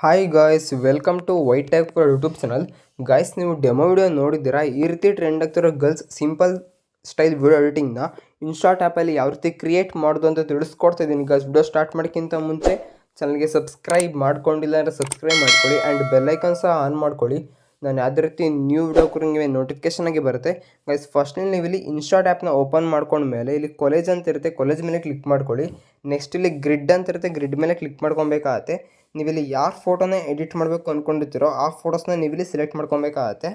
Hi guys, welcome to white tag for YouTube channel. Guys, ನೀವು demo video ನೋಡಿದ್ದೀರಾ? ಈ ರೀತಿ ಟ್ರೆಂಡ್ ಆಗ್ತಿರೋ ಗರ್ಲ್ಸ್ ಸಿಂಪಲ್ ಸ್ಟೈಲ್ ವಿಡಿಯೋ ಎಡಿಟಿಂಗ್ನ ಇನ್ಸ್ಟಾಟ್ ಆ್ಯಪಲ್ಲಿ ಯಾವ ರೀತಿ ಕ್ರಿಯೇಟ್ ಮಾಡೋದು ಅಂತ ತಿಳಿಸ್ಕೊಡ್ತಾ ಇದ್ದೀನಿ. ಗಾಯ್ಸ್, ವಿಡಿಯೋ ಸ್ಟಾರ್ಟ್ ಮಾಡೋಕ್ಕಿಂತ ಮುಂಚೆ ಚಾನಲ್ಗೆ ಸಬ್ಸ್ಕ್ರೈಬ್ ಮಾಡ್ಕೊಂಡಿಲ್ಲ ಅಂದರೆ ಸಬ್ಸ್ಕ್ರೈಬ್ ಮಾಡ್ಕೊಳ್ಳಿ ಆ್ಯಂಡ್ ಬೆಲ್ಲೈಕನ್ ಸಹ ಆನ್ ಮಾಡ್ಕೊಳ್ಳಿ. ನಾನು ಯಾವುದೇ ರೀತಿ ನ್ಯೂ ವಿಡಿಯೋ ನಿಮಗೆ ನೋಟಿಫಿಕೇಶನ್ ಆಗಿ ಬರುತ್ತೆ. ಗೈಸ್, ಫಸ್ಟ್ಲಿ ನೀವು ಇಲ್ಲಿ ಇನ್ಸ್ಟಾಟ್ ಆ್ಯಪ್ನ ಓಪನ್ ಮಾಡ್ಕೊಂಡ್ಮೇಲೆ ಇಲ್ಲಿ ಕಾಲೇಜ್ ಅಂತ ಇರುತ್ತೆ, ಕಾಲೇಜ್ ಮೇಲೆ ಕ್ಲಿಕ್ ಮಾಡ್ಕೊಳ್ಳಿ. ನೆಕ್ಸ್ಟ್ ಇಲ್ಲಿ ಗ್ರಿಡ್ ಅಂತ ಇರುತ್ತೆ, ಗ್ರಿಡ್ ಮೇಲೆ ಕ್ಲಿಕ್ ಮಾಡ್ಕೊಬೇಕಾಗತ್ತೆ. ನೀವಿಲ್ಲಿ ಯಾರು ಫೋಟೋನ ಎಡಿಟ್ ಮಾಡಬೇಕು ಅಂದ್ಕೊಂಡಿರ್ತೀರೋ ಆ ಫೋಟೋಸ್ನ ನೀವಿಲ್ಲಿ ಸೆಲೆಕ್ಟ್ ಮಾಡ್ಕೊಬೇಕಾಗತ್ತೆ.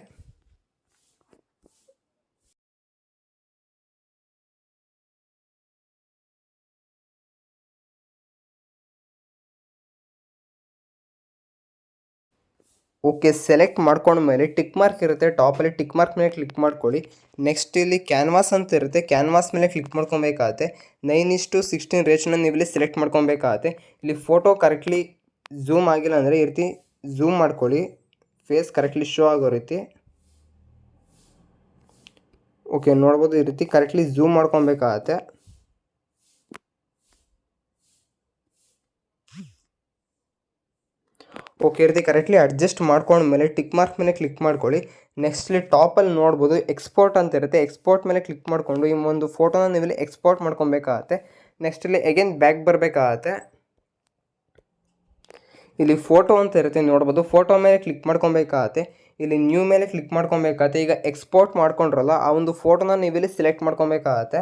ಓಕೆ, ಸೆಲೆಕ್ಟ್ ಮಾಡ್ಕೊಂಡ್ಮೇಲೆ ಟಿಕ್ ಮಾರ್ಕ್ ಇರುತ್ತೆ, ಟಾಪಲ್ಲಿ ಟಿಕ್ ಮಾರ್ಕ್ ಮೇಲೆ ಕ್ಲಿಕ್ ಮಾಡ್ಕೊಳ್ಳಿ. ನೆಕ್ಸ್ಟ್ ಇಲ್ಲಿ ಕ್ಯಾನ್ವಾಸ್ ಅಂತ ಇರುತ್ತೆ, ಕ್ಯಾನ್ವಾಸ್ ಮೇಲೆ ಕ್ಲಿಕ್ ಮಾಡ್ಕೊಬೇಕಾಗತ್ತೆ. 9:16 ರೇಷನ್ನ ನೀವಿಲ್ಲಿ ಸೆಲೆಕ್ಟ್ ಮಾಡ್ಕೊಬೇಕಾಗತ್ತೆ. ಇಲ್ಲಿ ಫೋಟೋ ಕರೆಕ್ಟ್ಲಿ ಝೂಮ್ ಆಗಿಲ್ಲ ಅಂದರೆ ಈ ರೀತಿ ಝೂಮ್ ಮಾಡ್ಕೊಳ್ಳಿ, ಫೇಸ್ ಕರೆಕ್ಟ್ಲಿ ಶೋ ಆಗೋ ರೀತಿ. ಓಕೆ, ನೋಡ್ಬೋದು ಈ ರೀತಿ ಕರೆಕ್ಟ್ಲಿ ಝೂಮ್ ಮಾಡ್ಕೊಬೇಕಾಗತ್ತೆ. ಓಕೆ, ಈ ರೀತಿ ಕರೆಕ್ಟ್ಲಿ ಅಡ್ಜಸ್ಟ್ ಮಾಡ್ಕೊಂಡ್ಮೇಲೆ ಟಿಕ್ ಮಾರ್ಕ್ ಮೇಲೆ ಕ್ಲಿಕ್ ಮಾಡ್ಕೊಳ್ಳಿ. ನೆಕ್ಸ್ಟ್ ಇಲ್ಲಿ ಟಾಪಲ್ಲಿ ನೋಡ್ಬೋದು ಎಕ್ಸ್ಪೋರ್ಟ್ ಅಂತ ಇರುತ್ತೆ, ಎಕ್ಸ್ಪೋರ್ಟ್ ಮೇಲೆ ಕ್ಲಿಕ್ ಮಾಡಿಕೊಂಡು ಈ ಒಂದು ಫೋಟೋನ ನೀವಿಲ್ಲಿ ಎಕ್ಸ್ಪೋರ್ಟ್ ಮಾಡ್ಕೊಬೇಕಾಗತ್ತೆ. ನೆಕ್ಸ್ಟ್ ಇಲ್ಲಿ ಅಗೇನ್ ಬ್ಯಾಕ್ ಬರಬೇಕಾಗತ್ತೆ. ಇಲ್ಲಿ ಫೋಟೋ ಅಂತ ಇರುತ್ತೆ ನೋಡ್ಬೋದು, ಫೋಟೋ ಮೇಲೆ ಕ್ಲಿಕ್ ಮಾಡ್ಕೊಬೇಕಾಗತ್ತೆ. ಇಲ್ಲಿ ನ್ಯೂ ಮೇಲೆ ಕ್ಲಿಕ್ ಮಾಡ್ಕೊಬೇಕಾಗತ್ತೆ. ಈಗ ಎಕ್ಸ್ಪೋರ್ಟ್ ಮಾಡ್ಕೊಂಡ್ರಲ್ಲ ಆ ಒಂದು ಫೋಟೋನ ನೀವಿಲ್ಲಿ ಸೆಲೆಕ್ಟ್ ಮಾಡ್ಕೊಬೇಕಾಗತ್ತೆ.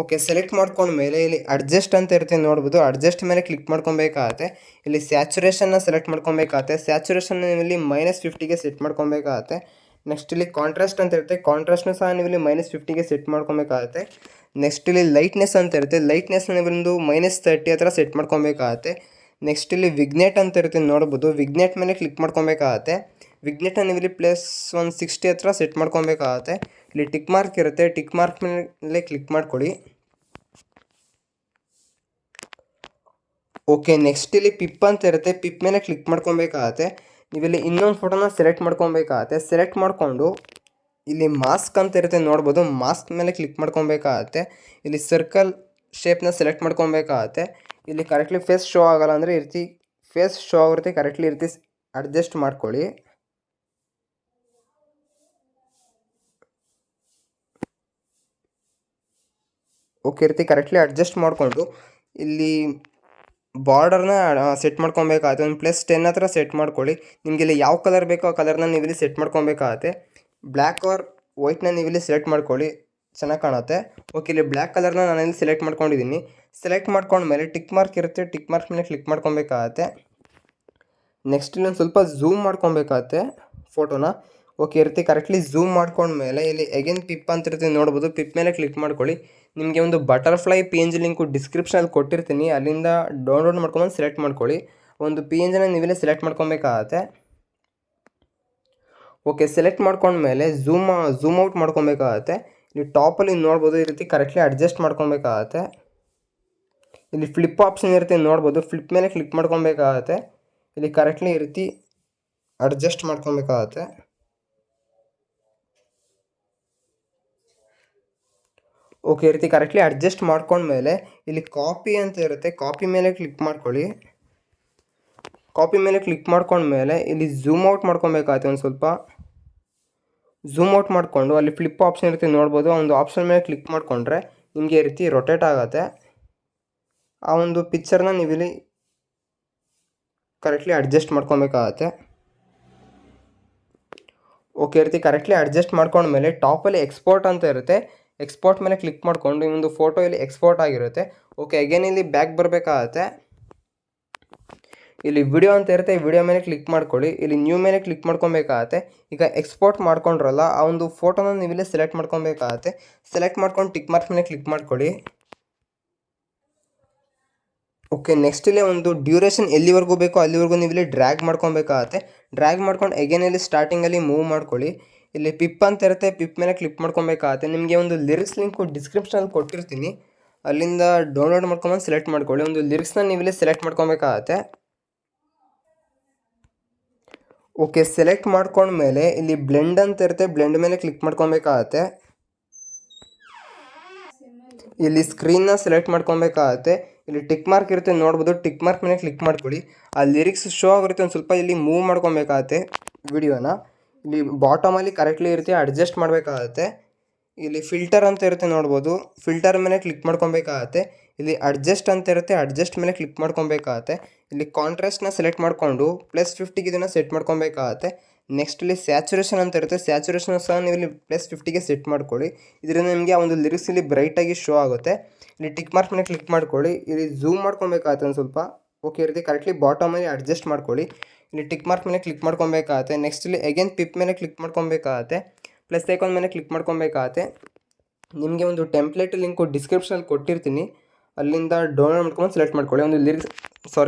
ಓಕೆ, ಸೆಲೆಕ್ಟ್ ಮಾಡ್ಕೊಂಡ್ಮೇಲೆ ಇಲ್ಲಿ ಅಡ್ಜಸ್ಟ್ ಅಂತ ಇರುತ್ತೆ ನೋಡ್ಬೋದು, ಅಡ್ಜಸ್ಟ್ ಮೇಲೆ ಕ್ಲಿಕ್ ಮಾಡ್ಕೊಬೇಕಾಗತ್ತೆ. ಇಲ್ಲಿ ಸ್ಯಾಚುರೇಷನ್ನ ಸೆಲೆಕ್ಟ್ ಮಾಡ್ಕೊಬೇಕಾಗತ್ತೆ. ಸ್ಯಾಚುರೇಷನ್ ನೀವಿಲ್ಲಿ -50ಗೆ ಸೆಟ್ ಮಾಡ್ಕೊಬೇಕಾಗತ್ತೆ. ನೆಕ್ಸ್ಟ್ ಇಲ್ಲಿ ಕಾಂಟ್ರಾಸ್ಟ್ ಅಂತ ಇರುತ್ತೆ, ಕಾಂಟ್ರಾಸ್ಟ್ನ ಸಹ ನೀವಿಲ್ಲಿ -50ಗೆ ಸೆಟ್ ಮಾಡ್ಕೊಬೇಕಾಗತ್ತೆ. ನೆಕ್ಸ್ಟ್ ಇಲ್ಲಿ ಲೈಟ್ನೆಸ್ ಅಂತ ಇರುತ್ತೆ, ಲೈಟ್ನೆಸ್ನ ನೀವೊಂದು -30 ಹತ್ರ ಸೆಟ್ ಮಾಡ್ಕೊಬೇಕಾಗತ್ತೆ. ನೆಕ್ಸ್ಟ್ ಇಲ್ಲಿ ವಿಗ್ನೆಟ್ ಅಂತ ಇರುತ್ತೆ ನೋಡ್ಬೋದು, ವಿಗ್ನೆಟ್ ಮೇಲೆ ಕ್ಲಿಕ್ ಮಾಡ್ಕೊಬೇಕಾಗತ್ತೆ. ವಿಗ್ನೆಟ್ನ ನೀವಿಲ್ಲಿ +160 ಹತ್ರ ಸೆಟ್ ಮಾಡ್ಕೊಬೇಕಾಗತ್ತೆ. ಇಲ್ಲಿ ಟಿಕ್ ಮಾರ್ಕ್ ಇರುತ್ತೆ, ಟಿಕ್ ಮಾರ್ಕ್ ಮೇಲೆ ಕ್ಲಿಕ್ ಮಾಡ್ಕೊಳ್ಳಿ. ಓಕೆ, ನೆಕ್ಸ್ಟ್ ಇಲ್ಲಿ ಪಿಪ್ ಅಂತ ಇರುತ್ತೆ, ಪಿಪ್ ಮೇಲೆ ಕ್ಲಿಕ್ ಮಾಡ್ಕೊಬೇಕಾಗತ್ತೆ. ನೀವಿಲ್ಲಿ ಇನ್ನೊಂದು ಫೋಟೋನ ಸೆಲೆಕ್ಟ್ ಮಾಡ್ಕೊಬೇಕಾಗತ್ತೆ. ಸೆಲೆಕ್ಟ್ ಮಾಡಿಕೊಂಡು ಇಲ್ಲಿ ಮಾಸ್ಕ್ ಅಂತ ಇರುತ್ತೆ ನೋಡ್ಬೋದು, ಮಾಸ್ಕ್ ಮೇಲೆ ಕ್ಲಿಕ್ ಮಾಡ್ಕೊಬೇಕಾಗತ್ತೆ. ಇಲ್ಲಿ ಸರ್ಕಲ್ ಶೇಪ್ನ ಸೆಲೆಕ್ಟ್ ಮಾಡ್ಕೊಬೇಕಾಗತ್ತೆ. ಇಲ್ಲಿ ಕರೆಕ್ಟ್ಲಿ ಫೇಸ್ ಶೋ ಆಗಲ್ಲ ಅಂದರೆ ಈ ರೀತಿ ಫೇಸ್ ಶೋ ಆಗಿರುತ್ತೆ, ಕರೆಕ್ಟ್ಲಿ ಈ ರೀತಿ ಅಡ್ಜಸ್ಟ್ ಮಾಡ್ಕೊಳ್ಳಿ. ಓಕೆ, ಈ ರೀತಿ ಕರೆಕ್ಟ್ಲಿ ಅಡ್ಜಸ್ಟ್ ಮಾಡಿಕೊಂಡು ಇಲ್ಲಿ ಬಾರ್ಡರ್ನ ಸೆಟ್ ಮಾಡ್ಕೊಬೇಕಾಗತ್ತೆ. ಒಂದು +10 ಹತ್ರ ಸೆಟ್ ಮಾಡ್ಕೊಳ್ಳಿ. ನಿಮಗೆ ಇಲ್ಲಿ ಯಾವ ಕಲರ್ ಬೇಕೋ ಆ ಕಲರ್ನ ನೀವಿಲ್ಲಿ ಸೆಟ್ ಮಾಡ್ಕೊಬೇಕಾಗತ್ತೆ. ಬ್ಲ್ಯಾಕ್ ಆರ್ ವೈಟ್ನ ನೀವಿಲ್ಲಿ ಸೆಲೆಕ್ಟ್ ಮಾಡ್ಕೊಳ್ಳಿ, ಚೆನ್ನಾಗಿ ಕಾಣುತ್ತೆ. ಓಕೆ, ಇಲ್ಲಿ ಬ್ಲ್ಯಾಕ್ ಕಲರ್ನ ನಾನಿಲ್ಲಿ ಸೆಲೆಕ್ಟ್ ಮಾಡ್ಕೊಂಡಿದ್ದೀನಿ. ಸೆಲೆಕ್ಟ್ ಮಾಡ್ಕೊಂಡ್ಮೇಲೆ ಟಿಕ್ ಮಾರ್ಕ್ ಇರುತ್ತೆ, ಟಿಕ್ ಮಾರ್ಕ್ ಮೇಲೆ ಕ್ಲಿಕ್ ಮಾಡ್ಕೊಬೇಕಾಗತ್ತೆ. ನೆಕ್ಸ್ಟ್ ಇಲ್ಲೊಂದು ಸ್ವಲ್ಪ ಝೂಮ್ ಮಾಡ್ಕೊಬೇಕಾಗತ್ತೆ ಫೋಟೋನ. ಓಕೆ, ಈ ರೀತಿ ಕರೆಕ್ಟ್ಲಿ ಝೂಮ್ ಮಾಡ್ಕೊಂಡ್ಮೇಲೆ ಇಲ್ಲಿ ಅಗೇನ್ ಪಿಪ್ ಅಂತ ಇರುತ್ತೆ ನೋಡ್ಬೋದು, ಪಿಪ್ ಮೇಲೆ ಕ್ಲಿಕ್ ಮಾಡ್ಕೊಳ್ಳಿ. ನಿಮಗೆ ಒಂದು ಬಟರ್ಫ್ಲೈ PNG ಲಿಂಕು ಡಿಸ್ಕ್ರಿಪ್ಷನಲ್ಲಿ ಕೊಟ್ಟಿರ್ತೀನಿ, ಅಲ್ಲಿಂದ ಡೌನ್ಲೋಡ್ ಮಾಡ್ಕೊಂಬಂದು ಸೆಲೆಕ್ಟ್ ಮಾಡ್ಕೊಳ್ಳಿ. ಒಂದು PNGನ ನೀವಿಲ್ಲಿ ಸೆಲೆಕ್ಟ್ ಮಾಡ್ಕೊಬೇಕಾಗತ್ತೆ. ಓಕೆ, ಸೆಲೆಕ್ಟ್ ಮಾಡ್ಕೊಂಡ್ಮೇಲೆ ಝೂಮ್ ಔಟ್ ಮಾಡ್ಕೊಬೇಕಾಗತ್ತೆ. ಇಲ್ಲಿ ಟಾಪಲ್ಲಿ ನೋಡ್ಬೋದು ಈ ರೀತಿ ಕರೆಕ್ಟ್ಲಿ ಅಡ್ಜಸ್ಟ್ ಮಾಡ್ಕೊಬೇಕಾಗತ್ತೆ. ಇಲ್ಲಿ ಫ್ಲಿಪ್ ಆಪ್ಷನ್ ಇರುತ್ತೆ ನೋಡ್ಬೋದು, ಫ್ಲಿಪ್ ಮೇಲೆ ಕ್ಲಿಕ್ ಮಾಡ್ಕೊಬೇಕಾಗತ್ತೆ. ಇಲ್ಲಿ ಕರೆಕ್ಟ್ಲಿ ಈ ರೀತಿ ಅಡ್ಜಸ್ಟ್ ಮಾಡ್ಕೊಬೇಕಾಗತ್ತೆ. ಓಕೆ, ಈ ರೀತಿ ಕರೆಕ್ಟ್ಲಿ ಅಡ್ಜಸ್ಟ್ ಮಾಡ್ಕೊಂಡ್ಮೇಲೆ ಇಲ್ಲಿ ಕಾಪಿ ಅಂತ ಇರುತ್ತೆ, ಕಾಪಿ ಮೇಲೆ ಕ್ಲಿಕ್ ಮಾಡ್ಕೊಳ್ಳಿ. ಕಾಪಿ ಮೇಲೆ ಕ್ಲಿಕ್ ಮಾಡ್ಕೊಂಡ್ಮೇಲೆ ಇಲ್ಲಿ ಝೂಮ್ ಔಟ್ ಮಾಡ್ಕೊಬೇಕಾಗತ್ತೆ. ಒಂದು ಸ್ವಲ್ಪ ಝೂಮ್ ಔಟ್ ಮಾಡಿಕೊಂಡು ಅಲ್ಲಿ ಫ್ಲಿಪ್ ಆಪ್ಷನ್ ಇರುತ್ತೆ ನೋಡ್ಬೋದು, ಆ ಒಂದು ಆಪ್ಷನ್ ಮೇಲೆ ಕ್ಲಿಕ್ ಮಾಡಿಕೊಂಡ್ರೆ ನಿಮಗೆ ಈ ರೀತಿ ರೊಟೇಟ್ ಆಗುತ್ತೆ. ಆ ಒಂದು ಪಿಕ್ಚರ್ನ ನೀವಿಲ್ಲಿ ಕರೆಕ್ಟ್ಲಿ ಅಡ್ಜಸ್ಟ್ ಮಾಡ್ಕೊಬೇಕಾಗತ್ತೆ. ಓಕೆ, ಈ ರೀತಿ ಕರೆಕ್ಟ್ಲಿ ಅಡ್ಜಸ್ಟ್ ಮಾಡ್ಕೊಂಡ್ಮೇಲೆ ಟಾಪಲ್ಲಿ ಎಕ್ಸ್ಪೋರ್ಟ್ ಅಂತ ಇರುತ್ತೆ, ಎಕ್ಸ್ಪೋರ್ಟ್ ಮೇಲೆ ಕ್ಲಿಕ್ ಮಾಡಿಕೊಂಡು ಈ ಒಂದು ಫೋಟೋ ಇಲ್ಲಿ ಎಕ್ಸ್ಪೋರ್ಟ್ ಆಗಿರುತ್ತೆ. ಓಕೆ, ಅಗೇನ್ ಇಲ್ಲಿ ಬ್ಯಾಕ್ ಬರಬೇಕಾಗತ್ತೆ. ಇಲ್ಲಿ ವಿಡಿಯೋ ಅಂತ ಇರುತ್ತೆ, ವಿಡಿಯೋ ಮೇಲೆ ಕ್ಲಿಕ್ ಮಾಡ್ಕೊಳ್ಳಿ. ಇಲ್ಲಿ ನ್ಯೂ ಮೇಲೆ ಕ್ಲಿಕ್ ಮಾಡ್ಕೊಬೇಕಾಗತ್ತೆ. ಈಗ ಎಕ್ಸ್ಪೋರ್ಟ್ ಮಾಡ್ಕೊಂಡ್ರಲ್ಲ ಆ ಒಂದು ಫೋಟೋನ ನೀವಿಲ್ಲಿ ಸೆಲೆಕ್ಟ್ ಮಾಡ್ಕೊಬೇಕಾಗತ್ತೆ. ಸೆಲೆಕ್ಟ್ ಮಾಡ್ಕೊಂಡು ಟಿಕ್ ಮಾರ್ಕ್ ಮೇಲೆ ಕ್ಲಿಕ್ ಮಾಡ್ಕೊಳ್ಳಿ. ಓಕೆ, ನೆಕ್ಸ್ಟ್ ಇಲ್ಲಿ ಒಂದು ಡ್ಯೂರೇಷನ್ ಎಲ್ಲಿವರೆಗೂ ಬೇಕೋ ಅಲ್ಲಿವರೆಗೂ ನೀವಿಲ್ಲಿ ಡ್ರ್ಯಾಗ್ ಮಾಡ್ಕೊಬೇಕಾಗತ್ತೆ. ಡ್ರ್ಯಾಗ್ ಮಾಡ್ಕೊಂಡು ಅಗೇನ್ ಇಲ್ಲಿ ಸ್ಟಾರ್ಟಿಂಗಲ್ಲಿ ಮೂವ್ ಮಾಡ್ಕೊಳ್ಳಿ. ಇಲ್ಲಿ ಪಿಪ್ ಅಂತ ಇರುತ್ತೆ, ಪಿಪ್ ಮೇಲೆ ಕ್ಲಿಕ್ ಮಾಡ್ಕೊಬೇಕಾಗತ್ತೆ. ನಿಮಗೆ ಒಂದು ಲಿರಿಕ್ಸ್ ಲಿಂಕು ಡಿಸ್ಕ್ರಿಪ್ಷನಲ್ಲಿ ಕೊಟ್ಟಿರ್ತೀನಿ, ಅಲ್ಲಿಂದ ಡೌನ್ಲೋಡ್ ಮಾಡ್ಕೊಂಬಂದು ಸೆಲೆಕ್ಟ್ ಮಾಡ್ಕೊಳ್ಳಿ. ಒಂದು ಲಿರಿಕ್ಸ್ನ ನೀವಿಲ್ಲಿ ಸೆಲೆಕ್ಟ್ ಮಾಡ್ಕೊಬೇಕಾಗತ್ತೆ. ಓಕೆ, ಸೆಲೆಕ್ಟ್ ಮಾಡ್ಕೊಂಡ್ಮೇಲೆ ಇಲ್ಲಿ ಬ್ಲೆಂಡ್ ಅಂತ ಇರುತ್ತೆ, ಬ್ಲೆಂಡ್ ಮೇಲೆ ಕ್ಲಿಕ್ ಮಾಡ್ಕೊಬೇಕಾಗತ್ತೆ. ಇಲ್ಲಿ ಸ್ಕ್ರೀನ್ನ ಸೆಲೆಕ್ಟ್ ಮಾಡ್ಕೊಬೇಕಾಗತ್ತೆ. ಇಲ್ಲಿ ಟಿಕ್ ಮಾರ್ಕ್ ಇರುತ್ತೆ ನೋಡ್ಬೋದು, ಟಿಕ್ ಮಾರ್ಕ್ ಮೇಲೆ ಕ್ಲಿಕ್ ಮಾಡ್ಕೊಳ್ಳಿ. ಆ ಲಿರಿಕ್ಸ್ ಶೋ ಆಗಿರುತ್ತೆ, ಒಂದು ಸ್ವಲ್ಪ ಇಲ್ಲಿ ಮೂವ್ ಮಾಡ್ಕೊಬೇಕಾಗತ್ತೆ ವಿಡಿಯೋನ. ಇಲ್ಲಿ ಬಾಟಮಲ್ಲಿ ಕರೆಕ್ಟ್ಲಿ ಇರುತ್ತೆ, ಅಡ್ಜಸ್ಟ್ ಮಾಡಬೇಕಾಗತ್ತೆ. ಇಲ್ಲಿ ಫಿಲ್ಟರ್ ಅಂತ ಇರುತ್ತೆ ನೋಡ್ಬೋದು, ಫಿಲ್ಟರ್ ಮೇಲೆ ಕ್ಲಿಕ್ ಮಾಡ್ಕೊಬೇಕಾಗತ್ತೆ. ಇಲ್ಲಿ ಅಡ್ಜಸ್ಟ್ ಅಂತ ಇರುತ್ತೆ, ಅಡ್ಜಸ್ಟ್ ಮೇಲೆ ಕ್ಲಿಕ್ ಮಾಡ್ಕೊಬೇಕಾಗತ್ತೆ. ಇಲ್ಲಿ ಕಾಂಟ್ರಾಸ್ಟ್ನ ಸೆಲೆಕ್ಟ್ ಮಾಡಿಕೊಂಡು +50ಗೆ ಇದನ್ನು ಸೆಟ್ ಮಾಡ್ಕೊಬೇಕಾಗತ್ತೆ. ನೆಕ್ಸ್ಟ್ ಇಲ್ಲಿ ಸ್ಯಾಚುರೇಷನ್ ಅಂತ ಇರುತ್ತೆ, ಸ್ಯಾಚುರೇಷನ್ ಸಹ ನೀವು ಇಲ್ಲಿ +50ಗೆ ಸೆಟ್ ಮಾಡ್ಕೊಳ್ಳಿ. ಇದರಿಂದ ನಿಮಗೆ ಆ ಒಂದು ಲಿರಿಕ್ಸ್ ಇಲ್ಲಿ ಬ್ರೈಟಾಗಿ ಶೋ ಆಗುತ್ತೆ. ಇಲ್ಲಿ ಟಿಕ್ ಮಾರ್ಕ್ ಮೇಲೆ ಕ್ಲಿಕ್ ಮಾಡ್ಕೊಳ್ಳಿ. ಇಲ್ಲಿ ಝೂಮ್ ಮಾಡ್ಕೊಬೇಕಾಗತ್ತೆ ಒಂದು ಸ್ವಲ್ಪ. ಓಕೆ ಈ ರೀತಿ ಕರೆಕ್ಟ್ಲಿ ಬಾಟಮಲ್ಲಿ ಅಡ್ಜಸ್ಟ್ ಮಾಡ್ಕೊಳ್ಳಿ. ಇಲ್ಲಿ ಟಿಕ್ ಮಾರ್ಕ್ ಮೇಲೆ ಕ್ಲಿಕ್ ಮಾಡ್ಕೊಬೇಕಾಗತ್ತೆ. ನೆಕ್ಸ್ಟ್ ಇಲ್ಲಿ ಅಗೇನ್ ಪಿಪ್ ಮೇಲೆ ಕ್ಲಿಕ್ ಮಾಡ್ಕೊಬೇಕಾಗತ್ತೆ. ಪ್ಲಸ್ ಐಕಾನ್ ಮೇಲೆ ಕ್ಲಿಕ್ ಮಾಡ್ಕೊಬೇಕಾಗತ್ತೆ. ನಿಮಗೆ ಒಂದು ಟೆಂಪ್ಲೇಟ್ ಲಿಂಕು ಡಿಸ್ಕ್ರಿಪ್ಷನಲ್ಲಿ ಕೊಟ್ಟಿರ್ತೀನಿ, ಅಲ್ಲಿಂದ ಡೌನ್ಲೋಡ್ ಮಾಡ್ಕೊಂಡು ಸೆಲೆಕ್ಟ್ ಮಾಡ್ಕೊಳ್ಳಿ.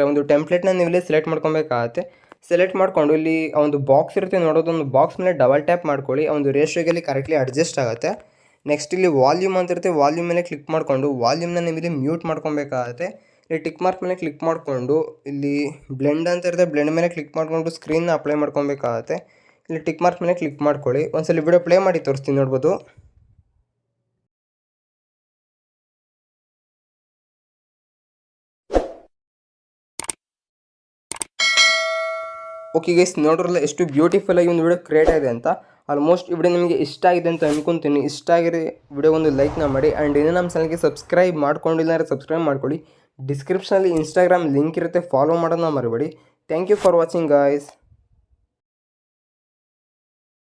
ಒಂದು ಟೆಂಪ್ಲೇಟ್ನ ನೀವು ಇಲ್ಲಿ ಸೆಲೆಕ್ಟ್ ಮಾಡ್ಕೊಬೇಕಾಗತ್ತೆ. ಸೆಲೆಕ್ಟ್ ಮಾಡಿಕೊಂಡು ಇಲ್ಲಿ ಆ ಒಂದು ಬಾಕ್ಸ್ ಇರುತ್ತೆ ನೋಡೋದು, ಒಂದು ಬಾಕ್ಸ್ ಮೇಲೆ ಡಬಲ್ ಟ್ಯಾಪ್ ಮಾಡ್ಕೊಳ್ಳಿ. ಆ ಒಂದು ರೇಷಿಯೋಗೆ ಕರೆಕ್ಟ್ಲಿ ಅಡ್ಜಸ್ಟ್ ಆಗುತ್ತೆ. ನೆಕ್ಸ್ಟ್ ಇಲ್ಲಿ ವಾಲ್ಯೂಮ್ ಅಂತ ಇರುತ್ತೆ, ವಾಲ್ಯೂಮ್ ಮೇಲೆ ಕ್ಲಿಕ್ ಮಾಡಿಕೊಂಡು ವಾಲ್ಯೂಮ್ನ ನೀವು ಇಲ್ಲಿ ಮ್ಯೂಟ್ ಮಾಡ್ಕೊಬೇಕಾಗತ್ತೆ. ಇಲ್ಲಿ ಟಿಕ್ ಮಾರ್ಕ್ ಮೇಲೆ ಕ್ಲಿಕ್ ಮಾಡಿಕೊಂಡು ಇಲ್ಲಿ ಬ್ಲೆಂಡ್ ಅಂತ ಇರುತ್ತೆ, ಬ್ಲೆಂಡ್ ಮೇಲೆ ಕ್ಲಿಕ್ ಮಾಡಿಕೊಂಡು ಸ್ಕ್ರೀನ್ನ ಅಪ್ಲೈ ಮಾಡ್ಕೊಬೇಕಾಗತ್ತೆ. ಇಲ್ಲಿ ಟಿಕ್ ಮಾರ್ಕ್ ಮೇಲೆ ಕ್ಲಿಕ್ ಮಾಡ್ಕೊಳ್ಳಿ. ಒಂದ್ಸಲ ವಿಡಿಯೋ ಪ್ಲೇ ಮಾಡಿ ತೋರಿಸ್ತೀನಿ ನೋಡ್ಬೋದು. ಓಕೆ ಗೈಸ್, ನೋಡ್ರಲ್ಲ ಎಷ್ಟು ಬ್ಯೂಟಿಫುಲ್ ಆಗಿ ಒಂದು ವಿಡಿಯೋ ಕ್ರಿಯೇಟ್ ಆಗಿದೆ ಅಂತ. ಆಲ್ಮೋಸ್ಟ್ ಈ ವಿಡಿಯೋ ನಿಮಗೆ ಇಷ್ಟ ಆಗಿದೆ ಅಂತ ಅನ್ಕೊತೀನಿ. ಇಷ್ಟ ಆಗಿರೋ ವಿಡಿಯೋ ಒಂದು ಲೈಕ್ನ ಮಾಡಿ. ಆ್ಯಂಡ್ ಇನ್ನೂ ನಮ್ಮ ಚಾನಲ್ಗೆ ಸಬ್ಸ್ಕ್ರೈಬ್ ಮಾಡ್ಕೊಂಡಿಲ್ಲ ಅಂದರೆ ಸಬ್ಸ್ಕ್ರೈಬ್ ಮಾಡ್ಕೊಳ್ಳಿ. ಡಿಸ್ಕ್ರಿಪ್ಷನಲ್ಲಿ ಇನ್ಸ್ಟಾಗ್ರಾಮ್ ಲಿಂಕ್ ಇರುತ್ತೆ, ಫಾಲೋ ಮಾಡೋದನ್ನ ಮರಿಬೇಡಿ. Thank you for watching guys.